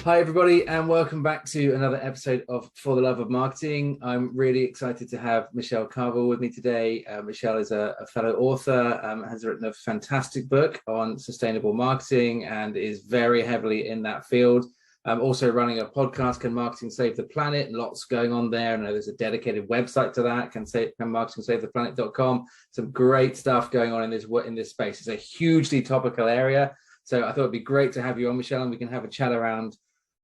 Hi, everybody, and welcome back to another episode of For the Love of Marketing. I'm really excited to have Michelle Carvill with me today. Michelle is a fellow author, has written a fantastic book on sustainable marketing and is very heavily in that field. Also running a podcast, Can Marketing Save the Planet? Lots going on there. I know there's a dedicated website to that, canmarketingsave-the-planet.com. Some great stuff going on in this space. It's a hugely topical area. So I thought it'd be great to have you on, Michelle, and we can have a chat around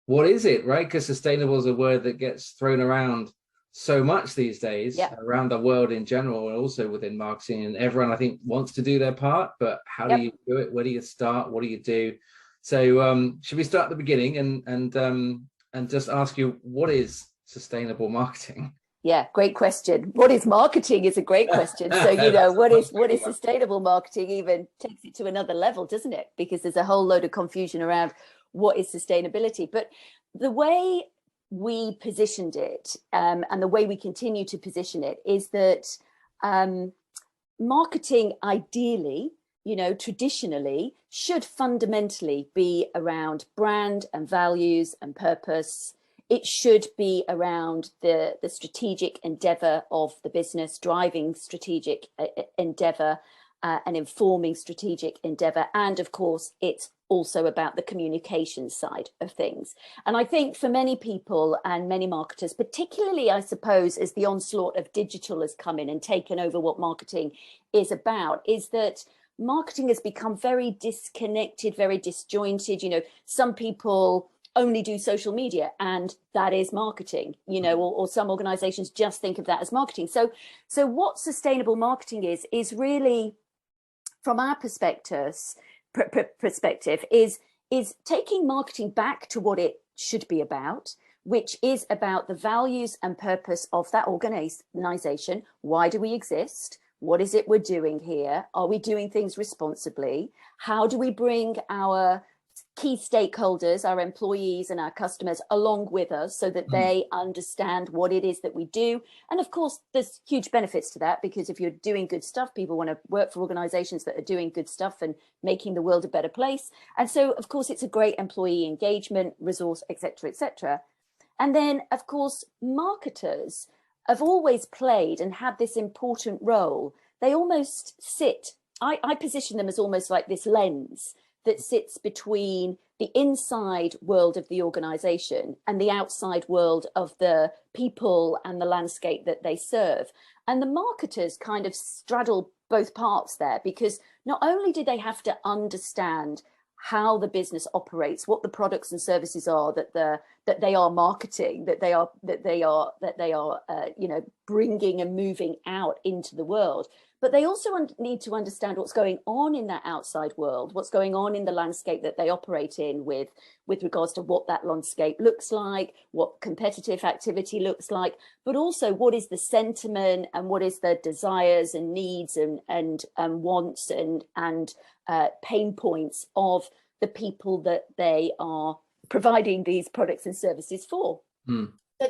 what is it, right? Because sustainable is a word that gets thrown around so much these days, around the world in general, and also within marketing. And everyone, I think, wants to do their part, but how do you do it? Where do you start? What do you do? So should we start at the beginning and just ask you, what is sustainable marketing? Yeah, great question. What is marketing is a great question. So, what is sustainable marketing even takes it to another level, doesn't it? Because there's a whole load of confusion around what is sustainability. But the way we positioned it and the way we continue to position it is that marketing ideally, traditionally should fundamentally be around brand and values and purpose. It should be around the strategic endeavor of the business, driving strategic endeavor and informing strategic endeavor. And of course, it's also about the communication side of things. And I think for many people and many marketers, particularly, I suppose, as the onslaught of digital has come in and taken over what marketing is about, is that marketing has become very disconnected, very disjointed. Some people only do social media and that is marketing, or some organizations just think of that as marketing. So what sustainable marketing is really, from our perspective, is taking marketing back to what it should be about, which is about the values and purpose of that organization. Why do we exist? What is it we're doing here? Are we doing things responsibly? How do we bring our key stakeholders, our employees and our customers along with us so that they understand what it is that we do? And of course, there's huge benefits to that, because if you're doing good stuff, people want to work for organizations that are doing good stuff and making the world a better place. And so, of course, it's a great employee engagement resource, et cetera, et cetera. And then, of course, marketers have always played and had this important role. They almost sit, I position them as almost like this lens that sits between the inside world of the organization and the outside world of the people and the landscape that they serve. And the marketers kind of straddle both parts there, because not only do they have to understand how the business operates, what the products and services are that they are marketing, that they are bringing and moving out into the world, but they also need to understand what's going on in that outside world, what's going on in the landscape that they operate in with regards to what that landscape looks like, what competitive activity looks like, but also what is the sentiment and what is the desires and needs and wants and pain points of the people that they are providing these products and services for. So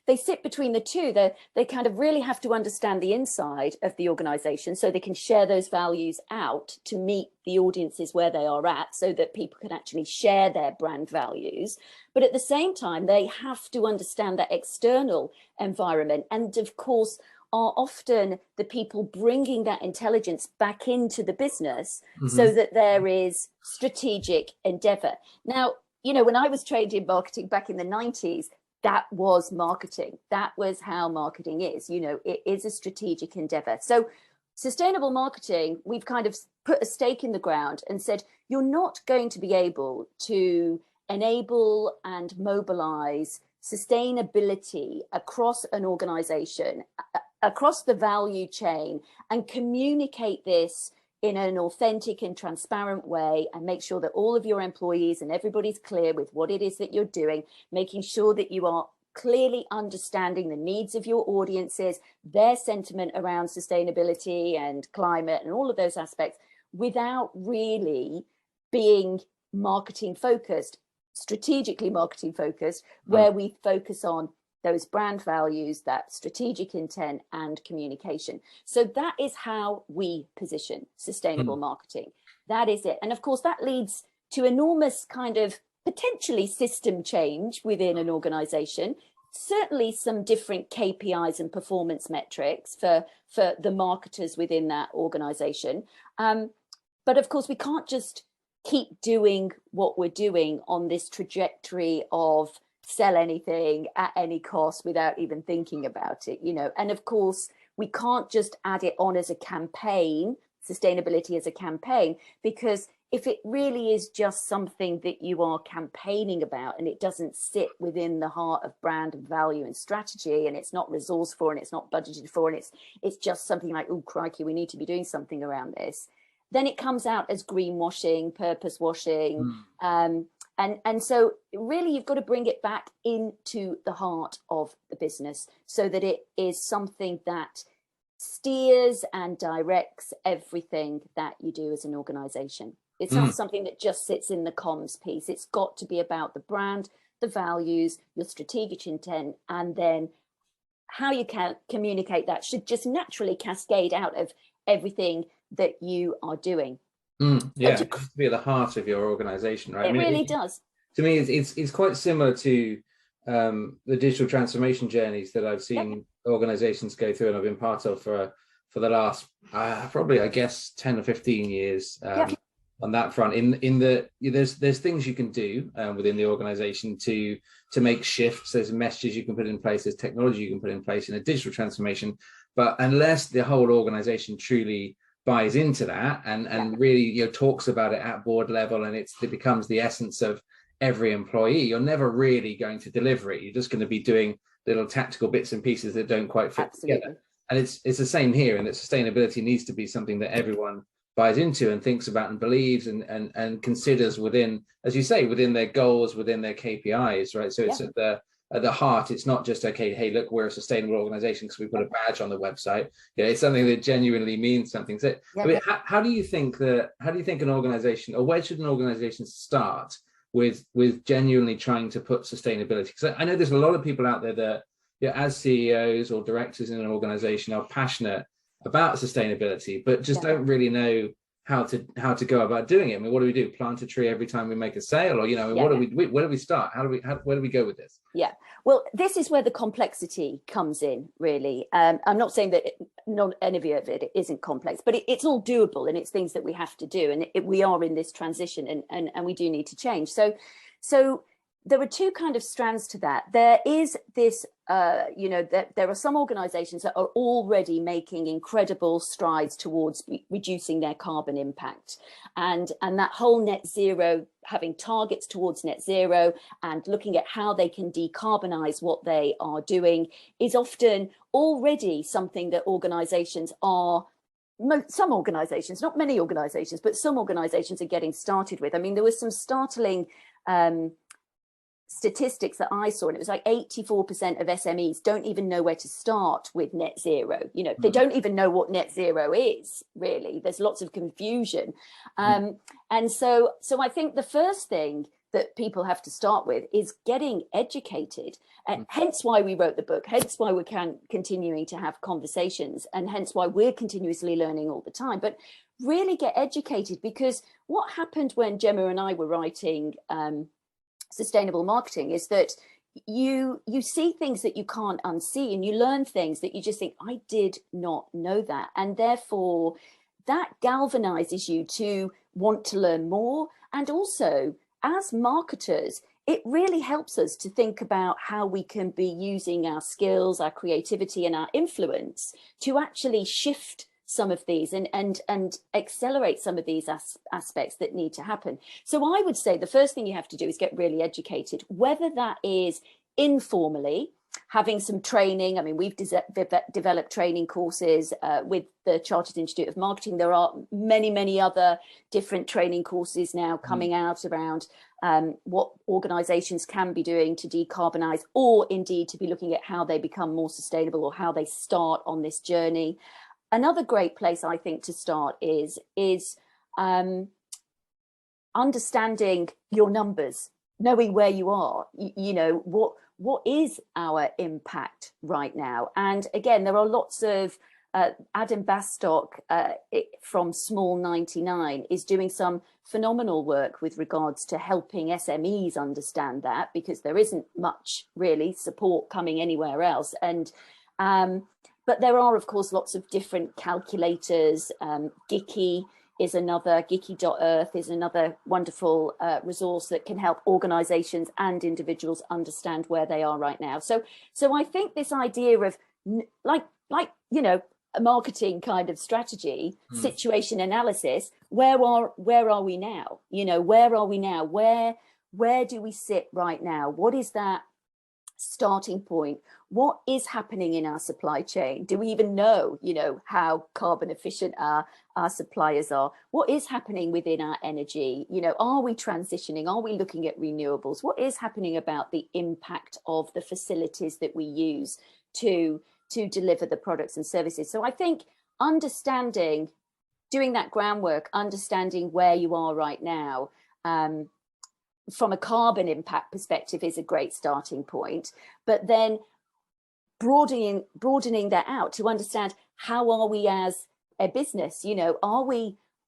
they sit between the two. They kind of really have to understand the inside of the organization so they can share those values out to meet the audiences where they are at, so that people can actually share their brand values. But at the same time, they have to understand that external environment. And of course, are often the people bringing that intelligence back into the business so that there is strategic endeavor. Now, when I was trained in marketing back in the 90s, that was marketing. That was how marketing is. It is a strategic endeavor. So sustainable marketing, we've kind of put a stake in the ground and said, you're not going to be able to enable and mobilize sustainability across an organization, across the value chain, and communicate this in an authentic and transparent way, and make sure that all of your employees and everybody's clear with what it is that you're doing, making sure that you are clearly understanding the needs of your audiences, their sentiment around sustainability and climate and all of those aspects, without really being marketing focused, strategically marketing focused, where we focus on those brand values, that strategic intent and communication. So that is how we position sustainable marketing. That is it. And of course, that leads to enormous kind of potentially system change within an organization, certainly some different KPIs and performance metrics for the marketers within that organization. But of course, we can't just keep doing what we're doing on this trajectory of sell anything at any cost without even thinking about it, you know. And of course, we can't just add it on as a campaign, sustainability as a campaign, because if it really is just something that you are campaigning about and it doesn't sit within the heart of brand and value and strategy, and it's not resourced for and it's not budgeted for, and it's just something like, oh crikey, we need to be doing something around this, then it comes out as greenwashing, purpose washing. And so really you've got to bring it back into the heart of the business so that it is something that steers and directs everything that you do as an organization. It's not something that just sits in the comms piece. It's got to be about the brand, the values, your strategic intent, and then how you can communicate that should just naturally cascade out of everything that you are doing. Yeah, it has to be at the heart of your organization, right? It really does. To me, it's quite similar to the digital transformation journeys that I've seen organizations go through and I've been part of for the last probably, I guess, 10 or 15 years. On that front, there's things you can do within the organization to make shifts. There's messages you can put in place, there's technology you can put in place in a digital transformation, but unless the whole organization truly buys into that and really, you know, talks about it at board level, and it becomes the essence of every employee, you're never really going to deliver it. You're just going to be doing little tactical bits and pieces that don't quite fit together. And it's the same here, and that sustainability needs to be something that everyone buys into and thinks about and believes and considers within, as you say, within their goals, within their KPIs, right? So it's at the heart. It's not just, okay, hey, look, we're a sustainable organization because we put a badge on the website. Yeah, it's something that genuinely means something. So I mean, how do you think an organization, or where should an organization start with genuinely trying to put sustainability? Because I know there's a lot of people out there that, you know, as CEOs or directors in an organization are passionate about sustainability, but just don't really know how to go about doing it. I mean, what do we do? Plant a tree every time we make a sale, or, you know, where do we start? Where do we go with this? Yeah, well, this is where the complexity comes in, really. I'm not saying that not any of it isn't complex, but it's all doable, and it's things that we have to do, and we are in this transition, and we do need to change. So there are two kind of strands to that. There is this, you know, that there are some organizations that are already making incredible strides towards reducing their carbon impact. And that whole net zero, having targets towards net zero and looking at how they can decarbonize what they are doing, is often already something that organizations are, some organizations, not many organizations, but some organizations are getting started with. I mean, there was some startling statistics that I saw, and it was like 84% of SMEs don't even know where to start with net zero. You know, they don't even know what net zero is, really. There's lots of confusion. And so I think the first thing that people have to start with is getting educated, and hence why we wrote the book, hence why we're continuing to have conversations, and hence why we're continuously learning all the time. But really get educated, because what happened when Gemma and I were writing sustainable marketing is that you see things that you can't unsee, and you learn things that you just think, I did not know that. And therefore that galvanizes you to want to learn more. And also, as marketers, it really helps us to think about how we can be using our skills, our creativity, and our influence to actually shift some of these and accelerate some of these aspects that need to happen. So I would say the first thing you have to do is get really educated, whether that is informally, having some training. I mean, we've developed training courses with the Chartered Institute of Marketing. There are many other different training courses now coming out around what organizations can be doing to decarbonize, or indeed to be looking at how they become more sustainable, or how they start on this journey. Another great place, I think, to start is understanding your numbers, knowing where you are. You know, what is our impact right now? And again, there are lots of Adam Bastock from Small 99 is doing some phenomenal work with regards to helping SMEs understand that, because there isn't much really support coming anywhere else. And but there are, of course, lots of different calculators. Geeky.earth is another wonderful resource that can help organizations and individuals understand where they are right now. So I think this idea of like you know, a marketing kind of strategy, situation analysis, where are we now? You know, where are we now? Where do we sit right now? What is that starting point? What is happening in our supply chain? Do we even know, you know, how carbon efficient our suppliers are? What is happening within our energy? You know, are we transitioning? Are we looking at renewables? What is happening about the impact of the facilities that we use to deliver the products and services? So I think understanding, doing that groundwork, understanding where you are right now, from a carbon impact perspective is a great starting point, but then broadening that out to understand, how are we as a business? You know,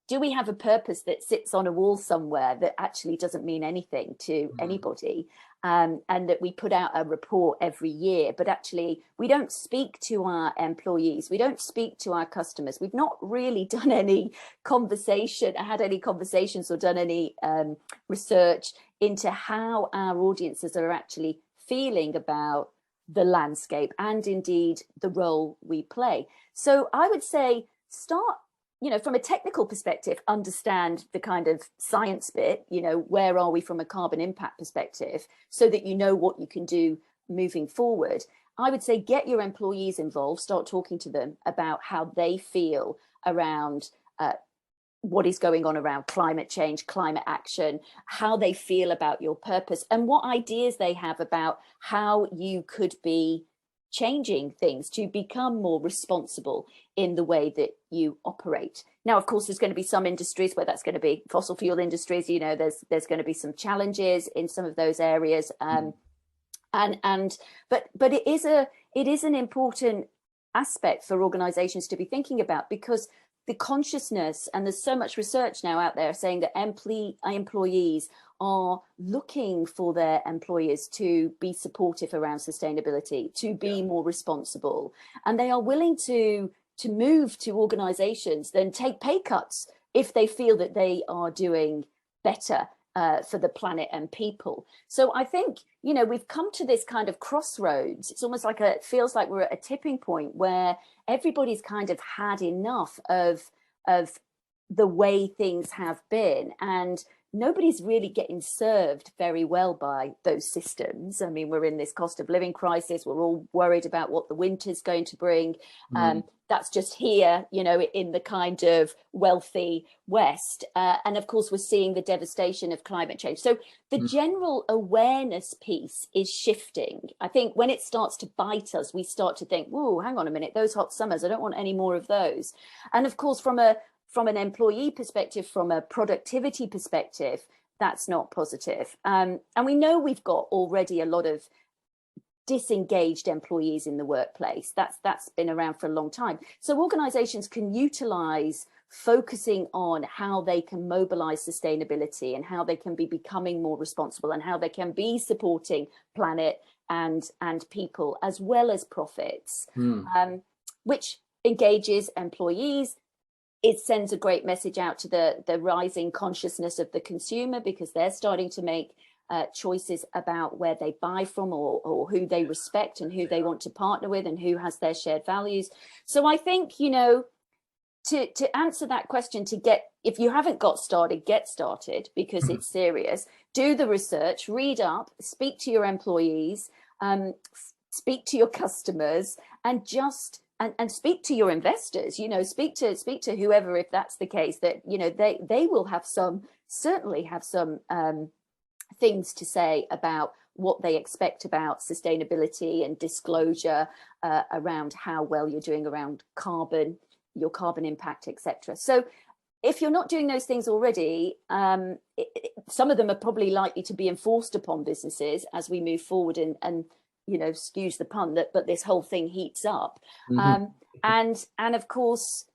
do we have a purpose that sits on a wall somewhere that actually doesn't mean anything to anybody? And that we put out a report every year, but actually we don't speak to our employees, we don't speak to our customers. We've not really done any had any conversations or done any research into how our audiences are actually feeling about the landscape and indeed the role we play. So I would say start, you know, from a technical perspective, understand the kind of science bit, you know, where are we from a carbon impact perspective, so that you know what you can do moving forward. I would say get your employees involved, start talking to them about how they feel around what is going on around climate change, climate action, how they feel about your purpose, and what ideas they have about how you could be changing things to become more responsible in the way that you operate. Now, of course, there's going to be some industries where that's going to be fossil fuel industries. You know, there's going to be some challenges in some of those areas, but it is an important aspect for organizations to be thinking about, because the consciousness, and there's so much research now out there saying that employees are looking for their employers to be supportive around sustainability, to be more responsible, and they are willing to move to organizations, then take pay cuts if they feel that they are doing better for the planet and people. So I think, you know, we've come to this kind of crossroads. It's almost like it feels like we're at a tipping point where everybody's kind of had enough of the way things have been, and nobody's really getting served very well by those systems. I mean, we're in this cost of living crisis. We're all worried about what the winter's going to bring. That's just here, you know, in the kind of wealthy West. And of course, we're seeing the devastation of climate change. So the general awareness piece is shifting. I think when it starts to bite us, we start to think, whoa, hang on a minute, those hot summers, I don't want any more of those. And of course, from an employee perspective, from a productivity perspective, that's not positive. And we know we've got already a lot of disengaged employees in the workplace. That's been around for a long time. So organizations can utilize focusing on how they can mobilize sustainability and how they can be becoming more responsible and how they can be supporting planet and people as well as profits, which engages employees. It sends a great message out to the rising consciousness of the consumer, because they're starting to make choices about where they buy from, or who they respect and who they want to partner with and who has their shared values. So I think, you know, to answer that question, if you haven't got started, get started, because it's serious. Do the research, read up, speak to your employees, speak to your customers, and just and speak to your investors. You know, speak to whoever, if that's the case, that, you know, they will certainly have some things to say about what they expect about sustainability and disclosure around how well you're doing around carbon, your carbon impact, etc. So if you're not doing those things already, some of them are probably likely to be enforced upon businesses as we move forward and excuse the pun, but this whole thing heats up. Mm-hmm. And of course,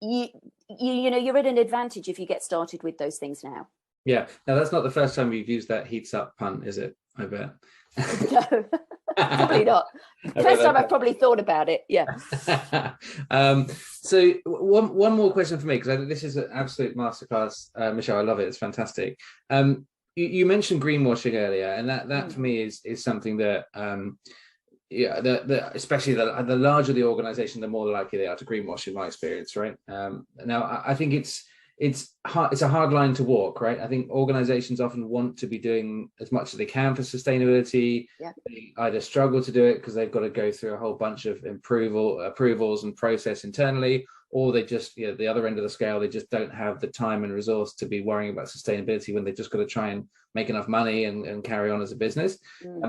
you're at an advantage if you get started with those things now. Yeah. Now, that's not the first time you've used that heats up pun, is it? I bet. No, probably not. First time I've probably thought about it. Yeah. So one more question for me, because this is an absolute masterclass, Michelle. I love it. It's fantastic. You mentioned greenwashing earlier, and that for me is something that especially the larger the organization, the more likely they are to greenwash, in my experience, right? Now, I think it's a hard line to walk, right? I think organizations often want to be doing as much as they can for sustainability. Yeah. They either struggle to do it because they've got to go through a whole bunch of approvals and process internally, or they just, the other end of the scale, they just don't have the time and resource to be worrying about sustainability when they've just got to try and make enough money and carry on as a business.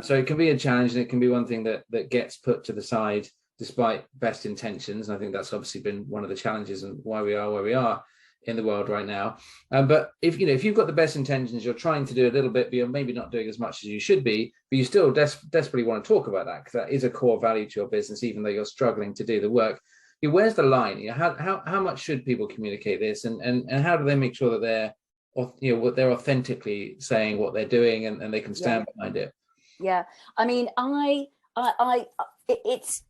So it can be a challenge, and it can be one thing that gets put to the side despite best intentions. And I think that's obviously been one of the challenges and why we are where we are in the world right now. But if you've got the best intentions, you're trying to do a little bit, but you're maybe not doing as much as you should be, but you still desperately want to talk about that, because that is a core value to your business, even though you're struggling to do the work. Where's the line? How much should people communicate this, and how do they make sure that they're authentically saying what they're doing, and they can stand behind it? Yeah, I mean, it's,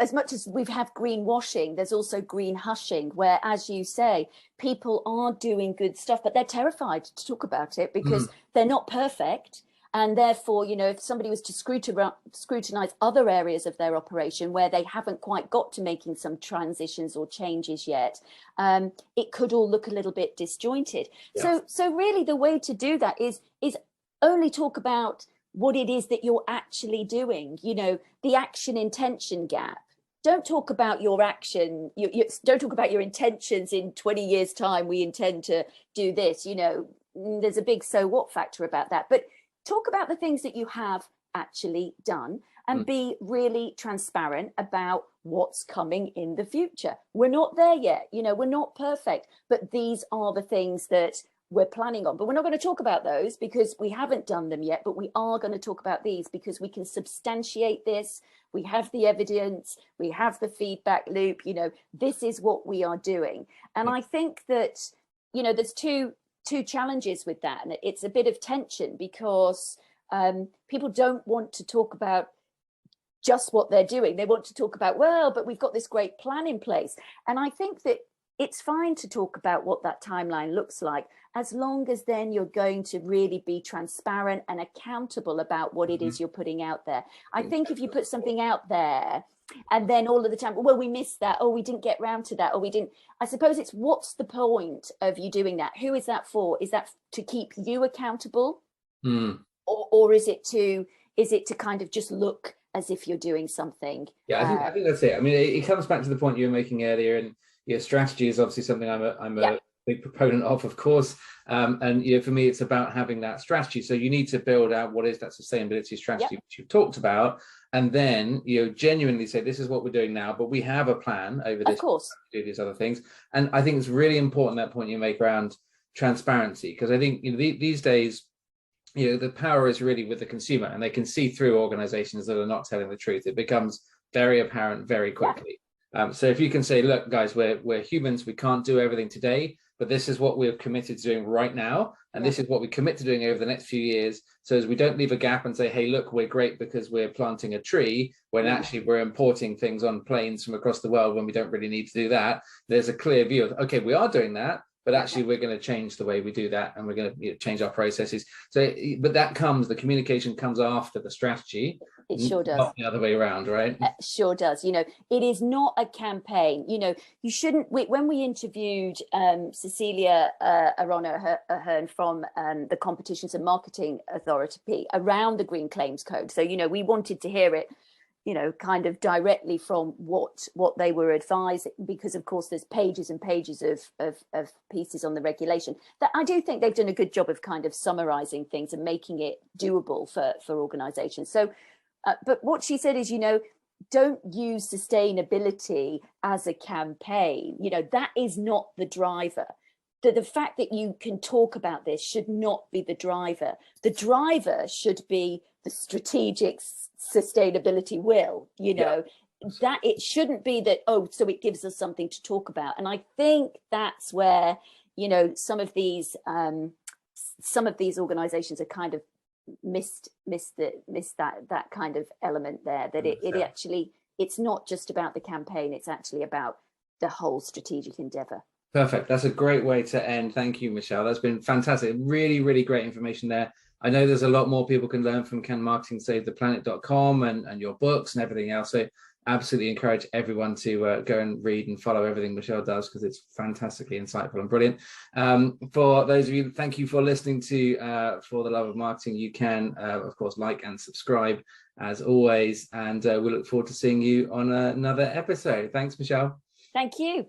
as much as we have greenwashing, there's also green hushing, where, as you say, people are doing good stuff, but they're terrified to talk about it because they're not perfect. And therefore, if somebody was to scrutinize other areas of their operation where they haven't quite got to making some transitions or changes yet, it could all look a little bit disjointed. Yeah. So really the way to do that is only talk about what it is that you're actually doing, the action intention gap. Don't talk about your action. Don't talk about your intentions in 20 years time. We intend to do this, there's a big so what factor about that. But talk about the things that you have actually done, and be really transparent about what's coming in the future. We're not there yet. We're not perfect, but these are the things that we're planning on. But we're not going to talk about those because we haven't done them yet, but we are going to talk about these because we can substantiate this. We have the evidence, we have the feedback loop, this is what we are doing. And I think that, there's two challenges with that. And it's a bit of tension because people don't want to talk about just what they're doing. They want to talk about, but we've got this great plan in place. And I think that it's fine to talk about what that timeline looks like, as long as then you're going to really be transparent and accountable about what it is you're putting out there. I think if you put something out there and then all of the time, we missed that, or we didn't get round to that, or we didn't, I suppose it's, what's the point of you doing that? Who is that for? Is that to keep you accountable? Or is it to kind of just look as if you're doing something? Yeah, I think that's it. I mean, it comes back to the point you were making earlier, and strategy is obviously something I'm a big proponent of course. And for me, it's about having that strategy. So you need to build out what is that sustainability strategy which you've talked about, and then genuinely say, this is what we're doing now, but we have a plan over this, of course, to do these other things. And I think it's really important, that point you make around transparency, because I think these days the power is really with the consumer, and they can see through organizations that are not telling the truth. It becomes very apparent very quickly. So if you can say, look, guys, we're humans, we can't do everything today, but this is what we're committed to doing right now, and this is what we commit to doing over the next few years. So as we don't leave a gap and say, hey, look, we're great because we're planting a tree, when actually we're importing things on planes from across the world when we don't really need to do that. There's a clear view of, okay, we are doing that, but actually we're going to change the way we do that, and we're going to change our processes. So, but the communication comes after the strategy. It sure does. Not the other way around, right? It sure does. It is not a campaign. You shouldn't. When we interviewed Cecilia Arona-Ahern from the Competitions and Marketing Authority around the Green Claims Code, so we wanted to hear it, kind of directly from what they were advising, because of course there's pages and pages of pieces on the regulation that I do think they've done a good job of kind of summarizing things and making it doable for organizations. So but what she said is, don't use sustainability as a campaign. That is not the driver. The fact that you can talk about this should not be the driver. The driver should be the strategic sustainability will, you know, that it shouldn't be that, oh, so it gives us something to talk about. And I think that's where, you know, some of these organizations are kind of missed that kind of element there, that it actually, it's not just about the campaign, it's actually about the whole strategic endeavor. Perfect. That's a great way to end. Thank you, Michelle. That's been fantastic. Really, really great information there. I know there's a lot more people can learn from canmarketingsavetheplanet.com and your books and everything else. So absolutely encourage everyone to go and read and follow everything Michelle does, because it's fantastically insightful and brilliant. For those of you, thank you for listening to For the Love of Marketing. You can, of course, like and subscribe as always. And we look forward to seeing you on another episode. Thanks, Michelle. Thank you.